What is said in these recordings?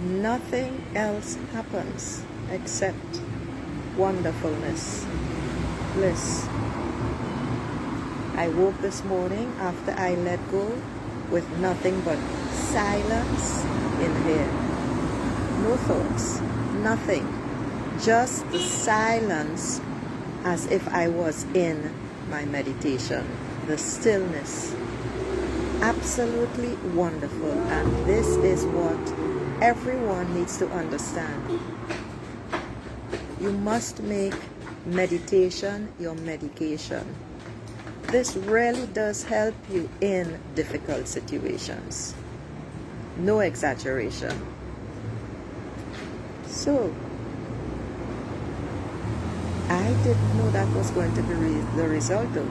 Nothing else happens except wonderfulness, bliss. I woke this morning after I let go with nothing but silence in here. No thoughts, nothing. Just the silence as if I was in my meditation. The stillness. Absolutely wonderful. And this is what everyone needs to understand. You must make meditation your medication. This really does help you in difficult situations. No exaggeration. So, I didn't know that was going to be the result though.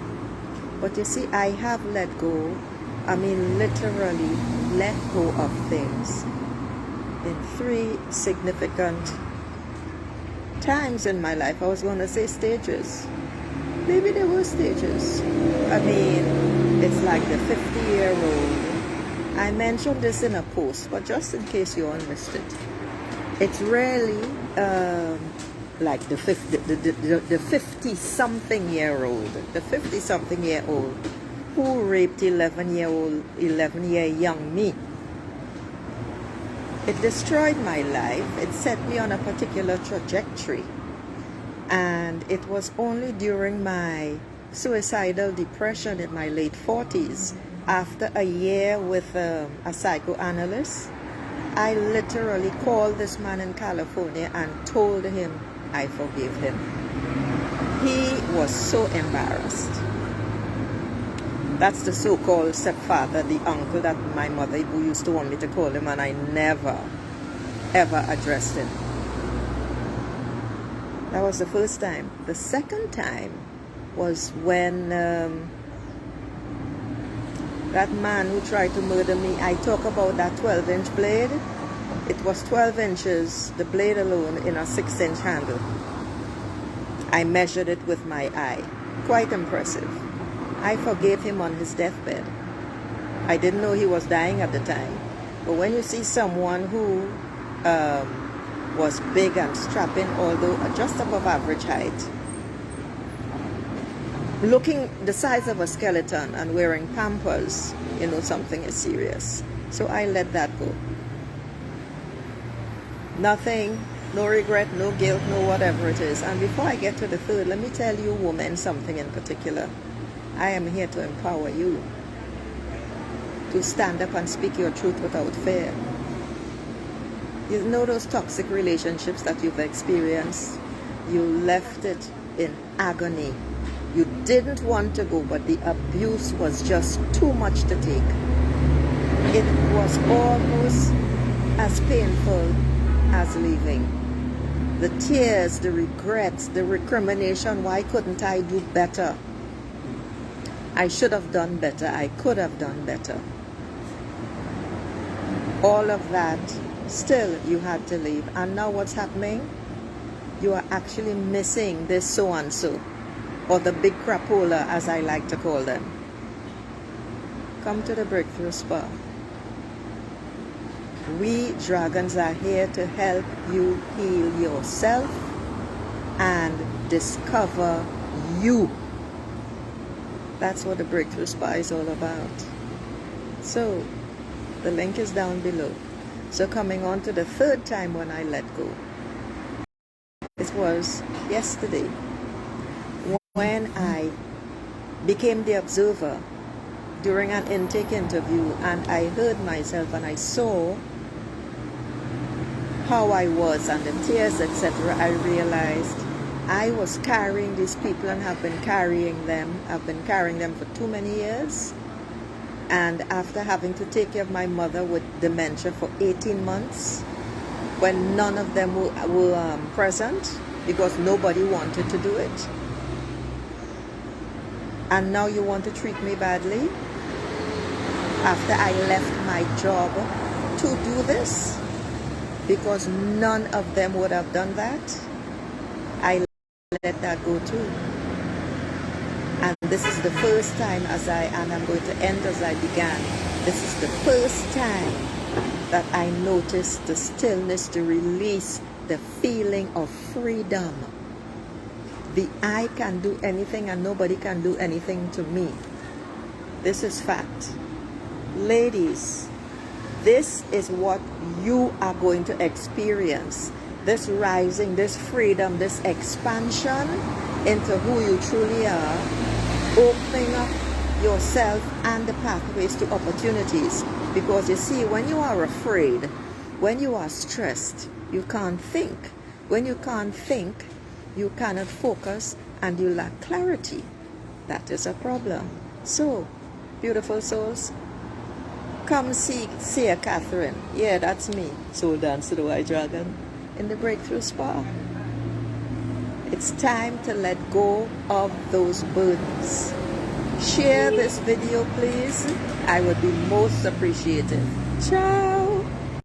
But you see, I have let go, literally let go of things in 3 significant times in my life. I was going to say stages. Maybe there were stages. It's like the 50-year-old. I mentioned this in a post, but just in case you all missed it. It's really like the 50-something-year-old. The 50-something-year-old who raped 11-year young me. It destroyed my life. It set me on a particular trajectory. And it was only during my suicidal depression in my late 40s, after a year with a psychoanalyst, I literally called this man in California and told him I forgave him. He was so embarrassed. That's the so-called stepfather, the uncle that my mother who used to want me to call him, and I never, ever addressed him. That was the first time. The second time was when that man who tried to murder me, I talk about that 12-inch blade. It was 12 inches, the blade alone, in a 6-inch handle. I measured it with my eye. Quite impressive. I forgave him on his deathbed. I didn't know he was dying at the time. But when you see someone who was big and strapping, although just above average height, looking the size of a skeleton and wearing Pampers, you know something is serious. So I let that go. Nothing, no regret, no guilt, no whatever it is. And before I get to the third, let me tell you women something in particular. I am here to empower you to stand up and speak your truth without fear. You know those toxic relationships that you've experienced? You left it in agony. You didn't want to go, but the abuse was just too much to take. It was almost as painful as leaving. The tears, the regrets, the recrimination, why couldn't I do better? I should have done better. I could have done better. All of that, still you had to leave. And now what's happening? You are actually missing this so-and-so, or the big crapola, as I like to call them. Come to the Breakthrough Spa. We dragons are here to help you heal yourself and discover you. That's what the Breakthrough Spa is all about. So, the link is down below. So coming on to the third time when I let go. It was yesterday when I became the observer during an intake interview, and I heard myself and I saw how I was and the tears, etc. I realized I was carrying these people and have been carrying them. I've been carrying them for too many years. And after having to take care of my mother with dementia for 18 months, when none of them were present because nobody wanted to do it. And now you want to treat me badly after I left my job to do this because none of them would have done that. I let that go too. And this is the first time and I'm going to end as I began. This is the first time that I notice the stillness, to release the feeling of freedom. I can do anything and nobody can do anything to me. This is fact. Ladies, this is what you are going to experience. This rising, this freedom, this expansion into who you truly are, opening up yourself and the pathways to opportunities. Because you see, when you are afraid, when you are stressed, you can't think. When you can't think, you cannot focus and you lack clarity. That is a problem. So, beautiful souls, come see Catherine. Yeah, that's me. Soul Dance to the White Dragon in the Breakthrough Spa. It's time to let go of those burdens. Share this video, please. I would be most appreciative. Ciao.